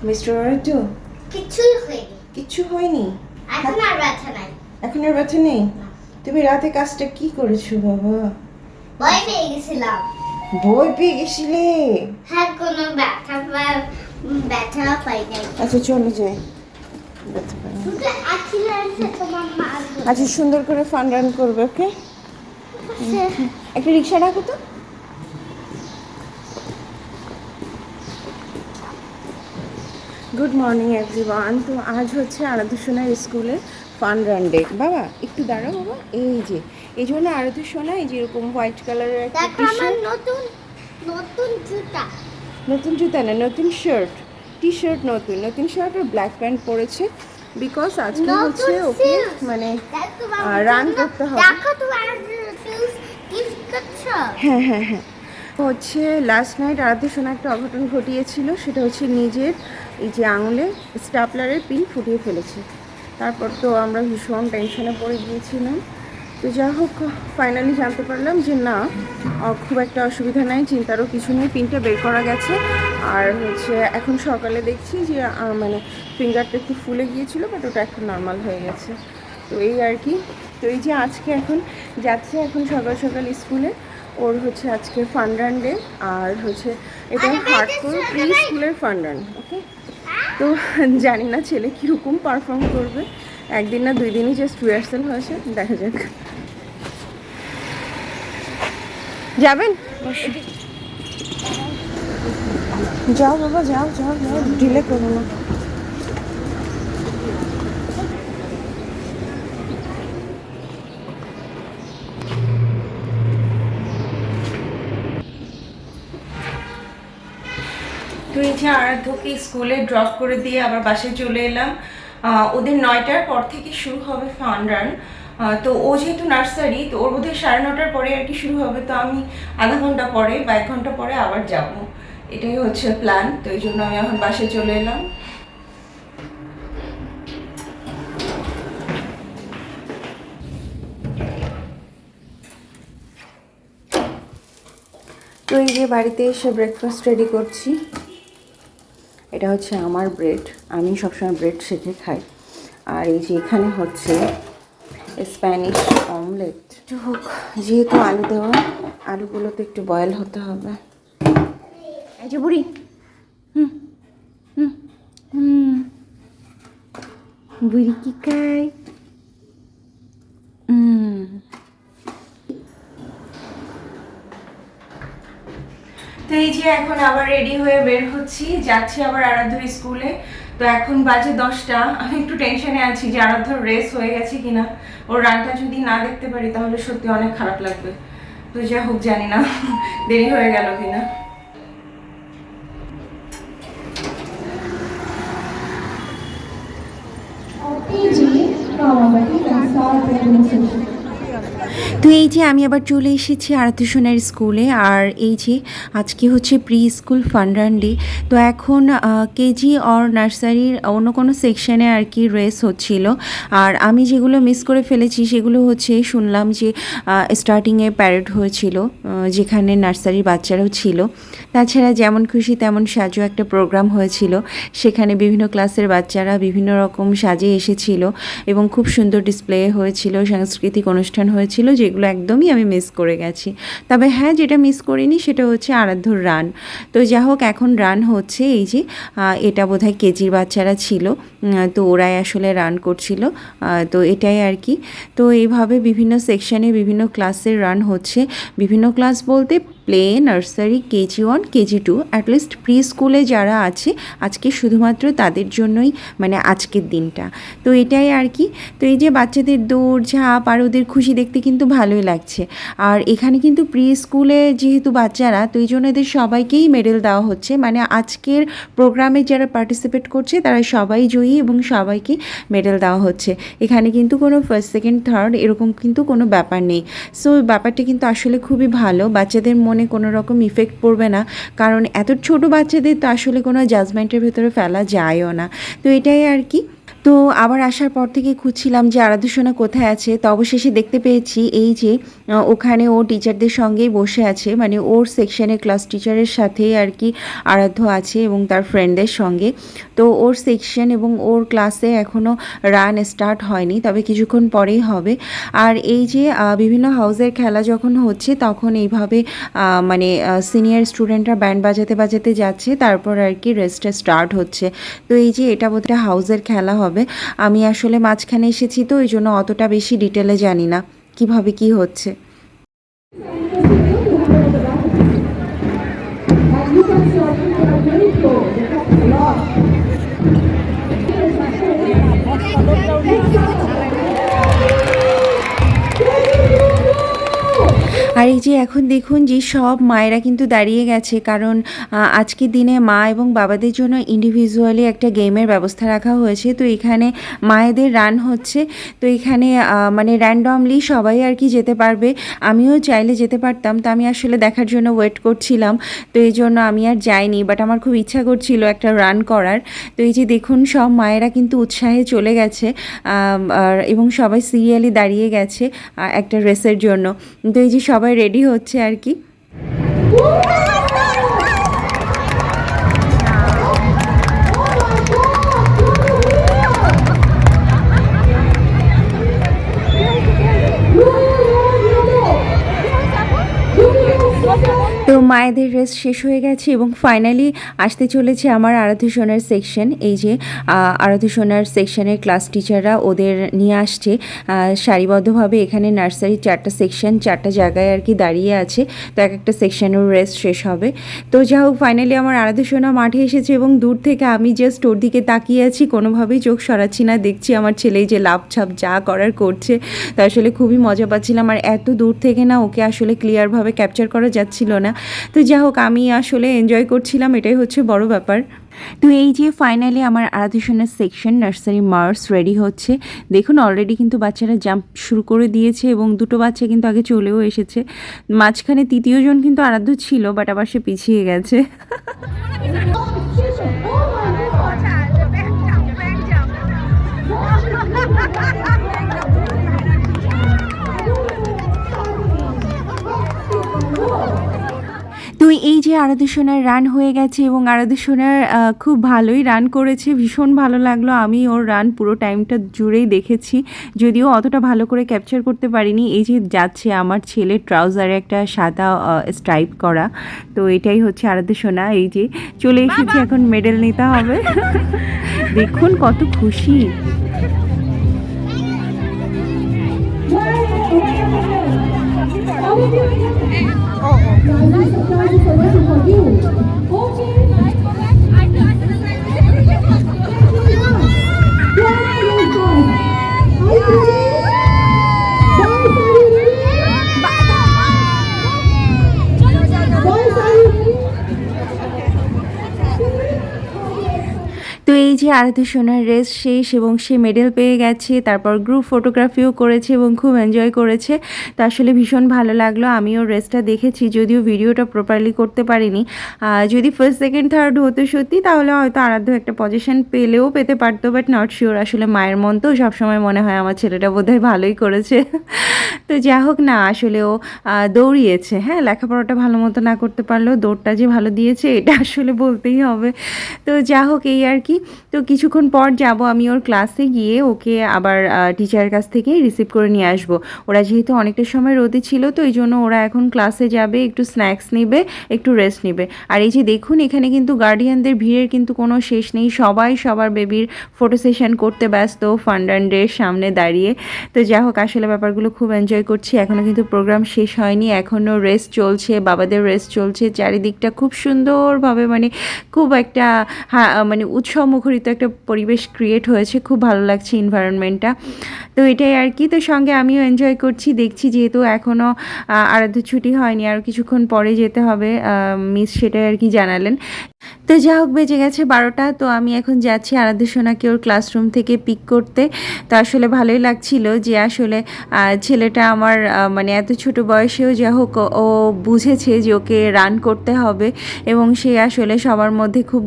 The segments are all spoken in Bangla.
মিস্টার অর্জু কিছুই হয়নি। কিচ্ছু হয়নি? এখন আর ব্যথা নাই। এখন আর ব্যথা নেই? তুমি রাতে কাজটা কি করেছো বাবা? ভয় পেয়ে গেছিলাম। ভয় পেয়ে গেছিলে? হ্যাঁ, কোনো ব্যথা পাই নাই। আচ্ছা চলে যাই। ব্যথা পাই না। শুধু অ্যাক্সিডেন্টে তোমার মা আচ্ছা সুন্দর করে ফান রান করবে, ওকে? একটা রিক্সা ডাকো তো। Good morning everyone. তো আজ হচ্ছে আরাধ্য সোনার স্কুলে ফান রান ডে। বাবা একটু দাঁড়াও বাবা, এই যে এই জন্য আরাধ্য সোনা এই যে এরকম হোয়াইট কালারের একটা দেখো টি আমার শার্ট, নতুন নতুন জুতা। নতুন জুতা না, নতুন শার্ট, টি শার্ট, নতুন নতুন শার্ট আর ব্ল্যাক প্যান্ট পরেছে বিকজ আজকে হচ্ছে ওকে মানে রান করতে হবে। দেখো তোমার গিফট করছো। হ্যাঁ হ্যাঁ হ্যাঁ, হচ্ছে লাস্ট নাইট আরাধ্য সোনা একটা অঘটন ঘটিয়েছিল। সেটা হচ্ছে নিজের এই যে আঙুলে স্টাপলারের পিন ফুটিয়ে ফেলেছে। তারপর তো আমরা ভীষণ টেনশনে পড়ে গিয়েছিলাম। তো যা হোক ফাইনালি জানতে পারলাম যে না, খুব একটা অসুবিধা নাই, চিন্তারও কিছু নেই, পিনটা বের করা গেছে। আর হচ্ছে এখন সকালে দেখছি যে মানে ফিঙ্গারটা একটু ফুলে গিয়েছিল, বাট ওটা এখন নর্মাল হয়ে গেছে। তো এই আর কি। তো এই যে আজকে এখন যাচ্ছে এখন সকাল সকাল স্কুলে। ওর হচ্ছে আজকে ফান রান ডে, আর হচ্ছে এটা হার্ডকোর প্রি স্কুলের ফান রান, ওকে? তো জানি না ছেলে কীরকম পারফর্ম করবে। একদিন না দুই দিনই জাস্ট রিহার্সাল হয়েছে, দেখা যাক। যাবেন? যাও বাবা, যাও যাও যাও, ডিলে করো না। তো এই যে আরাধ্যকে স্কুলে ড্রপ করে দিয়ে আবার বাসায় চলে এলাম। ওদের 9টার পর থেকে শুরু হবে ফান রান। তো ও যেহেতু নার্সারি, তো ওর বোধহয় 9:30টার পরে আর কি শুরু হবে। তো আমি আধা ঘন্টা পরে বা 1 ঘন্টা পরে আবার যাব, এটাই হচ্ছে প্ল্যান। তো এই জন্য আমি এখন বাসায় চলে এলাম। তো এই যে বাড়িতে এসে ব্রেকফাস্ট রেডি করছি। এটা হচ্ছে আমার ব্রেড, আমি সবসময় ব্রেড সেকে খাই। আর এই যে এখানে হচ্ছে স্প্যানিশ অমলেট। একটু হোক, যেহেতু আলু দেওয়া, আলুগুলো তো একটু বয়েল হতে হবে। এই যে বুড়ি, হুম হুম হুম, বুড়ি কি খায়? তো এই যে এখন আবার রেডি হয়ে বের হচ্ছি, যাচ্ছি আবার আরাধ্যর স্কুলে। তো এখন বাজে 10টা। আমি একটু টেনশনে আছি যে আরাধ্যর রেস হয়ে গেছে কিনা। ওর রানটা যদি না দেখতে পারি তাহলে সত্যি অনেক খারাপ লাগবে। তো যা হোক, জানি না দেরি হয়ে গেল কিনা। তো এই যে আমি আবার চলে এসেছি আরাধ্য সোনার স্কুলে। আর এই যে আজকে হচ্ছে pre school fun run day. তো এখন কেজি অর নার্সারির অন্য কোনো সেকশনে আর কি রেস হচ্ছিল। আর আমি যেগুলো মিস করে ফেলেছি সেগুলো হচ্ছে, শুনলাম যে স্টার্টিংয়ে প্যারেড হয়েছিল, যেখানে নার্সারির বাচ্চারাও ছিল। তাছাড়া যেমন খুশি তেমন সাজো একটা প্রোগ্রাম হয়েছিল, সেখানে বিভিন্ন ক্লাসের বাচ্চারা বিভিন্ন রকম সাজে এসেছিল এবং খুব সুন্দর ডিসপ্লে হয়েছিল, সাংস্কৃতিক অনুষ্ঠান হয়েছিল, যেগুলো একদমই আমি মিস করে গেছি। তবে হ্যাঁ, যেটা মিস করিনি সেটা হচ্ছে আরাধ্যর রান। তো যা হোক, এখন রান হচ্ছে। এই যে এটা বোধহয় কেজির বাচ্চারা ছিল, তো ওরাই আসলে রান করছিল। তো এটাই আর কি। তো এইভাবে বিভিন্ন সেকশানে বিভিন্ন ক্লাসের রান হচ্ছে। বিভিন্ন ক্লাস বলতে play, nursery, KG1, KG2, at least pre স্কুলে যারা আছে আজকে শুধুমাত্র তাদের জন্যই মানে আজকের দিনটা। তো এটাই আর কি। তো এই যে বাচ্চাদের দৌড় ঝাঁপ আর ওদের খুশি দেখতে কিন্তু ভালোই লাগছে। আর এখানে কিন্তু প্রি স্কুলে যেহেতু বাচ্চারা, তো এই জন্য এদের সবাইকেই মেডেল দেওয়া হচ্ছে। মানে আজকের প্রোগ্রামে যারা পার্টিসিপেট করছে তারা সবাই জয়ী এবং সবাইকে মেডেল দেওয়া হচ্ছে। এখানে কিন্তু কোনো ফার্স্ট সেকেন্ড থার্ড এরকম কিন্তু কোনো ব্যাপার নেই। সো ব্যাপারটা কিন্তু আসলে খুবই ভালো, বাচ্চাদের মনে কোনো রকম ইফেক্ট পড়বে না, কারণ এত ছোট বাচ্চাদের তো আসলে কোনো জাজমেন্টের ভেতরে ফেলা যায়ও না। তো এটাই আর কি। তো আবার আসার পর থেকে খুঁজছিলাম যে আরাধ্যসোনা কোথায় আছে, তো অবশেষে দেখতে পেয়েছি এই যে ওখানে ও টিচারদের সঙ্গেই বসে আছে, মানে ওর সেকশনের ক্লাস টিচারের সাথেই আর কি আরাধ্য আছে এবং তার ফ্রেন্ডদের সঙ্গে। তো ওর সেকশন এবং ওর ক্লাসে এখনও রান স্টার্ট হয়নি, তবে কিছুক্ষণ পরেই হবে। আর এই যে বিভিন্ন হাউসের খেলা যখন হচ্ছে তখন এইভাবে মানে সিনিয়র স্টুডেন্টরা ব্যান্ড বাজাতে বাজাতে যাচ্ছে, তারপর আর কি রেস্টটা স্টার্ট হচ্ছে। তো এই যে এটা বোধহয় হাউসের খেলা হবে। আমি আসলে মাঝখানে এসেছি, তো এই জন্য অতটা বেশি ডিটেলে জানি না কিভাবে কি হচ্ছে। আর এই যে এখন দেখুন যে সব মায়েরা কিন্তু দাঁড়িয়ে গেছে, কারণ আজকের দিনে মা এবং বাবাদের জন্য ইন্ডিভিজুয়ালি একটা গেমের ব্যবস্থা রাখা হয়েছে। তো এখানে মায়েদের রান হচ্ছে, তো এখানে মানে র্যান্ডমলি সবাই আর কি যেতে পারবে। আমিও চাইলে যেতে পারতাম, তো আমি আসলে দেখার জন্য ওয়েট করছিলাম, তো এই জন্য আমি আর যাইনি, বাট আমার খুব ইচ্ছা করছিল একটা রান করার। তো এই যে দেখুন সব মায়েরা কিন্তু উৎসাহে চলে গেছে এবং সবাই সিরিয়ালি দাঁড়িয়ে গেছে একটা রেসের জন্য। তো এই যে সবাই রেডি হচ্ছে আর কি। তো মায়েদের রেস শেষ হয়ে গেছে এবং ফাইনালি আসতে চলেছে আমার আরাধ্যসোনার সেকশন। এই যে আরাধ্যসোনার সেকশনের ক্লাস টিচাররা ওদের নিয়ে আসছে সারিবদ্ধভাবে। এখানে নার্সারির 4টা সেকশন 4টা জায়গায় আর কি দাঁড়িয়ে আছে, তো এক একটা সেকশনের রেস শেষ হবে। তো যা হোক ফাইনালি আমার আরাধ্যসোনা মাঠে এসেছে এবং দূর থেকে আমি জাস্ট ওর দিকে তাকিয়ে আছি, কোনোভাবেই চোখ সরাচ্ছি না। দেখছি আমার ছেলে যে লাফঝাপ যা করার করছে, তো আসলে খুবই মজা পাচ্ছিলাম। আর এত দূর থেকে না ওকে আসলে ক্লিয়ারভাবে ক্যাপচার করা যাচ্ছিল না, তো যা হোক আমি আসলে এনজয় করছিলাম, এটাই হচ্ছে বড় ব্যাপার। তো এই যে ফাইনালি আমার আরাধ্যসোনার সেকশন নার্সারি মার্স রেডি হচ্ছে। দেখুন অলরেডি কিন্তু বাচ্চারা জাম্প শুরু করে দিয়েছে এবং দুটো বাচ্চা কিন্তু আগে চলেও এসেছে। মাঝখানে তৃতীয় জন কিন্তু আরাধ্য ছিল, বাট আবার সে পিছিয়ে গেছে। তো এই যে আরাধ্যসোনার রান হয়ে গেছে এবং আরাধ্যসোনার খুব ভালোই রান করেছে, ভীষণ ভালো লাগলো। আমি ওর রান পুরো টাইমটা জুড়েই দেখেছি, যদিও অতটা ভালো করে ক্যাপচার করতে পারিনি। এই যে যাচ্ছে আমার ছেলের ট্রাউজারে একটা সাদা স্ট্রাইপ করা, তো এটাই হচ্ছে আরাধ্যসোনা। এই যে চলে এসেছি, এখন মেডেল নিতে হবে। দেখুন কত খুশি। তো এই যে আরাধ্যসোনার রেস শেষ এবং সে মেডেল পেয়ে গেছে, তারপর গ্রুপ ফটোগ্রাফিও করেছে এবং খুব এনজয় করেছে। তো আসলে ভীষণ ভালো লাগলো। আমিও রেসটা দেখেছি, যদিও ভিডিওটা প্রপারলি করতে পারিনি। যদি ফার্স্ট সেকেন্ড থার্ড হতো সত্যি, তাহলে হয়তো আরাধ্য একটা পজিশন পেলেও পেতে পারতো, বাট নট শিওর। আসলে মায়ের মন তো সবসময় মনে হয় আমার ছেলেটা বোধহয় ভালোই করেছে। তো যা হোক না, আসলেও দৌড়িয়েছে। হ্যাঁ, লেখাপড়াটা ভালো মতো না করতে পারলেও দৌড়টা যে ভালো দিয়েছে এটা আসলে বলতেই হবে। তো যা হোক এই আর কি। তো কিছুক্ষণ পর যাব আমি ওর ক্লাসে, গিয়ে ওকে আবার টিচারের কাছ থেকে রিসিভ করে নিয়ে আসবো। ওরা যেহেতু অনেকটা সময় রোদে ছিল, তো এই জন্য ওরা এখন ক্লাসে যাবে, একটু স্ন্যাক্স নেবে, একটু রেস্ট নেবে। আর এই যে দেখুন এখানে কিন্তু গার্ডিয়ানদের ভিড়ের কিন্তু কোনো শেষ নেই, সবাই সবার বেবির ফটো সেশন করতে ব্যস্ত ফান্ডান্ডের সামনে দাঁড়িয়ে। তো যা হোক আসলে ব্যাপারগুলো খুব এনজয় করছি। এখনও কিন্তু প্রোগ্রাম শেষ হয়নি, এখনও রেস্ট চলছে, বাবাদের রেস্ট চলছে। চারিদিকটা খুব সুন্দরভাবে মানে খুব একটা মানে উৎসব মুখরিত একটা পরিবেশ ক্রিয়েট হয়েছে, খুব ভালো লাগছে এনভায়রনমেন্টটা। তো এটাই আর কি। তো সঙ্গে আমিও এনজয় করছি, দেখছি যেহেতু এখনও আরাধ্য ছুটি হয়নি, আর কিছুক্ষণ পরে যেতে হবে, মিস সেটাই আর কি জানালেন। তো যা হোক বেজে গেছে 12টা। তো আমি এখন যাচ্ছি আরাধ্য সোনাকে ওর ক্লাসরুম থেকে পিক করতে। তো আসলে ভালোই লাগছিল যে আসলে ছেলেটা আমার মানে এত ছোট বয়সেও যা হোক ও বুঝেছে যে ওকে রান করতে হবে এবং সে আসলে সবার মধ্যে খুব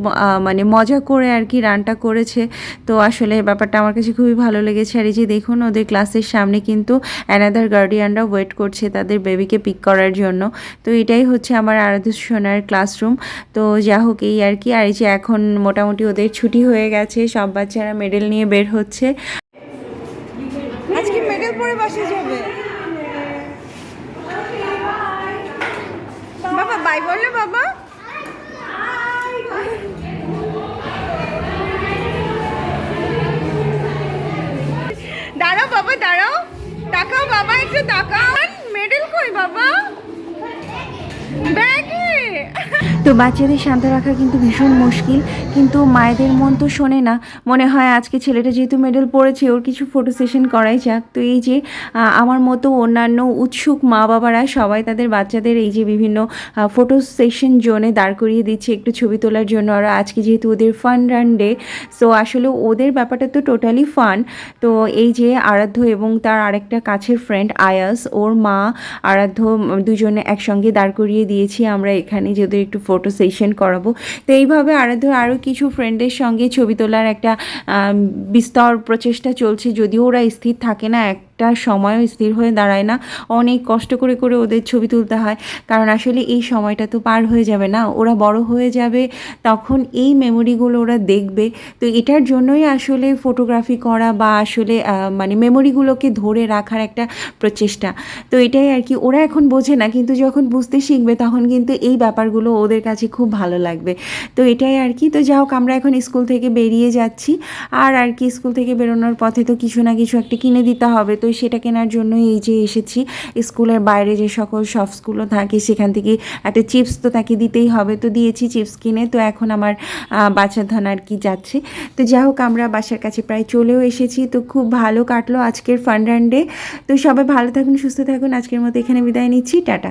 মানে মজা করে আর কি রানটা করেছে। তো আসলে ব্যাপারটা আমার কাছে খুবই ভালো লেগেছে। আর এই যে দেখুন ওদের ক্লাসের সামনে কিন্তু অ্যানাদার গার্ডিয়ানরা ওয়েট করছে তাদের বেবিকে পিক করার জন্য। তো এটাই হচ্ছে আমার আরাধ্য সোনার ক্লাসরুম। তো যা হোক এই আর কি। আর এই যে এখন মোটামুটি ওদের ছুটি হয়ে গেছে, সব বাচ্চারা মেডেল নিয়ে বের হচ্ছে। আজকে মেডেল পরে বাসে যাবে। বাবা বাই বলো বাবা। দাঁড়াও বাবা দাঁড়াও, তাকাও বাবা একটু তাকাও। মেডেল কই বাবা? ব্যাগে। তো বাচ্চাদের শান্ত রাখা কিন্তু ভীষণ মুশকিল, কিন্তু মায়েদের মন তো শোনে না। মনে হয় আজকে ছেলেটা যেহেতু মেডেল পড়েছে ওর কিছু ফটো সেশন করাই যাক। তো এই যে আমার মতো অন্যান্য উৎসুক মা বাবারা সবাই তাদের বাচ্চাদের এই যে বিভিন্ন ফটো সেশন জোনে দাঁড় করিয়ে দিচ্ছে একটু ছবি তোলার জন্য। আর আজকে যেহেতু ওদের ফান রান ডে, সো আসলে ওদের ব্যাপারটা তো টোটালি ফান। তো এই যে আরাধ্য এবং তার আরেকটা কাছের ফ্রেন্ড আয়াস, ওর মা, আরাধ্য দুজনে একসঙ্গে দাঁড় করিয়ে দিয়েছি আমরা এখানে যে ওদের একটু ফটো সেশন করাবো। তো এইভাবে আরাধ্য আরও কিছু ফ্রেন্ডের সঙ্গে ছবি তোলার একটা বিস্তর প্রচেষ্টা চলছে, যদিও ওরা স্থির থাকে না, একটা সময়ও স্থির হয়ে দাঁড়ায় না, অনেক কষ্ট করে করে ওদের ছবি তুলতে হয়। কারণ আসলে এই সময়টা তো পার হয়ে যাবে না, ওরা বড় হয়ে যাবে, তখন এই মেমোরিগুলো ওরা দেখবে। তো এটার জন্যই আসলে ফটোগ্রাফি করা বা আসলে মানে মেমোরিগুলোকে ধরে রাখার একটা প্রচেষ্টা। তো এটাই আর কি। ওরা এখন বোঝে না, কিন্তু যখন বুঝতে শিখবে তখন কিন্তু এই ব্যাপারগুলো ওদের কাছে খুব ভালো লাগবে। তো এটাই আর কি। তো যা হোক আমরা এখন স্কুল থেকে বেরিয়ে যাচ্ছি। আর কি স্কুল থেকে বেরোনোর পথে তো কিছু না কিছু একটা কিনে দিতে হবে। তো সেটা কেনার জন্য এই যে এসেছি। স্কুলের বাইরে যে সকল শপসগুলো থাকে সেখান থেকে একটা চিপস তো তাকে দিতেই হবে, তো দিয়েছি চিপস কিনে। তো এখন আমার বাচ্চার ধন আর কি যাচ্ছে। তো যা হোক আমরা বাসার কাছে প্রায় চলেও এসেছি। তো খুব ভালো কাটলো আজকের ফান রান ডে। তো সবাই ভালো থাকুন, সুস্থ থাকুন। আজকের মতো এখানে বিদায় নিচ্ছি, টাটা।